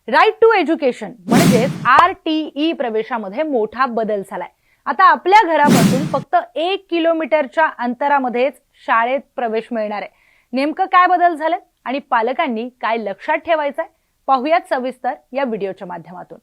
Right to education म्हणजेच RTE प्रवेशामध्ये मोठा बदल झालाय। आता आपल्या घरापासून फक्त 1 किलोमीटरच्या अंतरामध्येच शाळेत प्रवेश मिळणार आहे। नेमकं काय बदल झाले आणि पालकांनी काय लक्षात ठेवायचंय पाहूयात सविस्तर या व्हिडिओच्या माध्यमातून।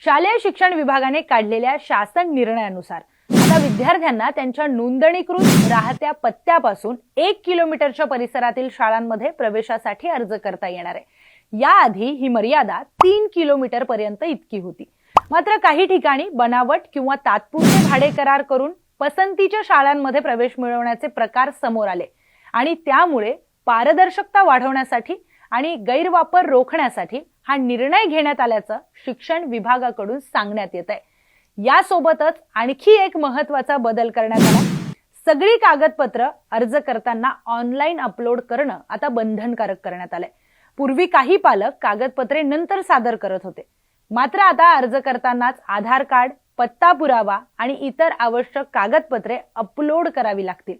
शालेय शिक्षण विभागाने काढलेल्या शासन निर्णयानुसार आता विद्यार्थ्यांना त्यांच्या नोंदणीकृत राहत्या पत्त्यापासून 1 किलोमीटरच्या परिसरातील शाळांमध्ये प्रवेशासाठी अर्ज करता येणार आहे। याआधी ही मर्यादा 3 किलोमीटर पर्यंत इतकी होती। मात्र काही ठिकाणी बनावट किंवा तात्पुरते भाडे करार करून पसंतीच्या शाळांमध्ये प्रवेश मिळवण्याचे प्रकार समोर आले आणि त्यामुळे पारदर्शकता वाढवण्यासाठी आणि गैरवापर रोखण्यासाठी हा निर्णय घेण्यात आल्याचं शिक्षण विभागाकडून सांगण्यात येत आहे। यासोबतच आणखी एक महत्त्वाचा बदल करण्यात आला। सगळी कागदपत्र अर्ज करताना ऑनलाईन अपलोड करणं आता बंधनकारक करण्यात आलंय। पूर्वी काही पालक कागदपत्रे नंतर सादर करत होते, मात्र आता अर्ज करतानाच आधार कार्ड, पत्ता पुरावा आणि इतर आवश्यक कागदपत्रे अपलोड करावी लागतील।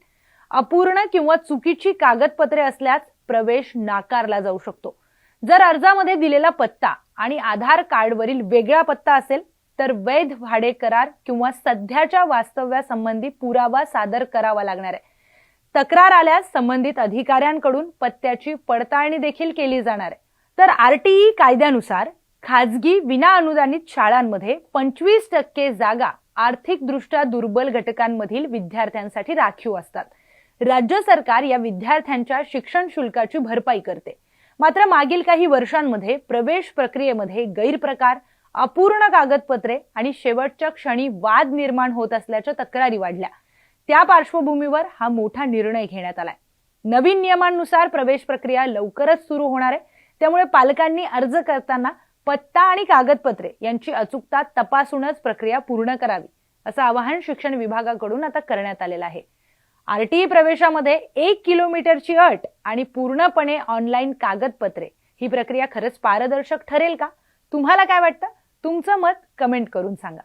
अपूर्ण किंवा चुकीची कागदपत्रे असल्यास प्रवेश नाकारला जाऊ शकतो। जर अर्जामध्ये दिलेला पत्ता आणि आधार कार्डवरील वेगळा पत्ता असेल तर वैध भाडे करार किंवा सध्याच्या वास्तव्यासंबंधी पुरावा सादर करावा लागणार आहे। तक्रार आल्यास संबंधित अधिकाऱ्यांकडून पत्त्याची पडताळणी देखील केली जाणार आहे। तर RTE कायद्यानुसार खाजगी विनाअनुदानित शाळांमध्ये 25% जागा आर्थिकदृष्ट्या दुर्बल घटकांमधील विद्यार्थ्यांसाठी राखीव असतात। राज्य सरकार या विद्यार्थ्यांच्या शिक्षण शुल्काची भरपाई करते। मात्र मागील काही वर्षांमध्ये प्रवेश प्रक्रियेमध्ये गैरप्रकार, अपूर्ण कागदपत्रे आणि शेवटच्या क्षणी वाद निर्माण होत असल्याच्या तक्रारी वाढल्या। त्या पार्श्वभूमीवर हा मोठा निर्णय घेण्यात आलाय। नवीन नियमांनुसार प्रवेश प्रक्रिया लवकरच सुरू होणार आहे, त्यामुळे पालकांनी अर्ज करताना पत्ता आणि कागदपत्रे यांची अचूकता तपासूनच प्रक्रिया पूर्ण करावी, असं आवाहन शिक्षण विभागाकडून आता करण्यात आलेलं आहे। RTE प्रवेशामध्ये 1 किलोमीटरची अट आणि पूर्णपणे ऑनलाईन कागदपत्रे ही प्रक्रिया खरंच पारदर्शक ठरेल का? तुम्हाला काय वाटतं? तुमचं मत कमेंट करून सांगा।